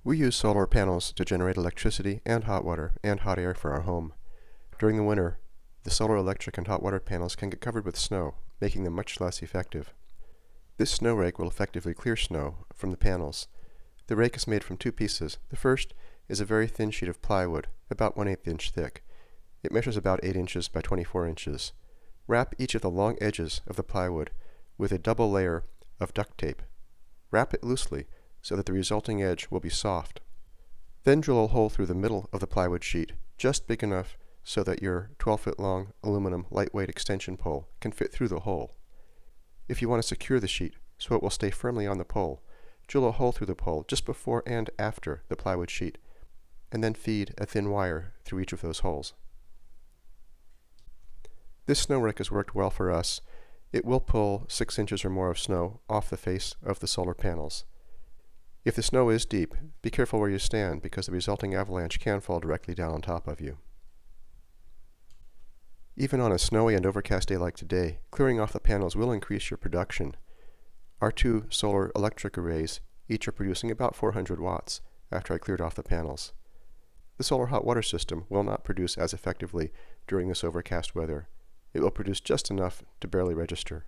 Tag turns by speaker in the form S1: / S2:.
S1: We use solar panels to generate electricity and hot water and hot air for our home. During the winter, the solar electric and hot water panels can get covered with snow, making them much less effective. This snow rake will effectively clear snow from the panels. The rake is made from two pieces. The first is a very thin sheet of plywood, about 1/8 inch thick. It measures about 8 inches by 24 inches. Wrap each of the long edges of the plywood with a double layer of duct tape. Wrap it loosely so that the resulting edge will be soft. Then drill a hole through the middle of the plywood sheet, just big enough so that your 12-foot long aluminum lightweight extension pole can fit through the hole. If you want to secure the sheet so it will stay firmly on the pole, drill a hole through the pole just before and after the plywood sheet, and then feed a thin wire through each of those holes. This snow rake has worked well for us. It will pull 6 inches or more of snow off the face of the solar panels. If the snow is deep, be careful where you stand because the resulting avalanche can fall directly down on top of you. Even on a snowy and overcast day like today, clearing off the panels will increase your production. Our two solar electric arrays each are producing about 400 watts after I cleared off the panels. The solar hot water system will not produce as effectively during this overcast weather. It will produce just enough to barely register.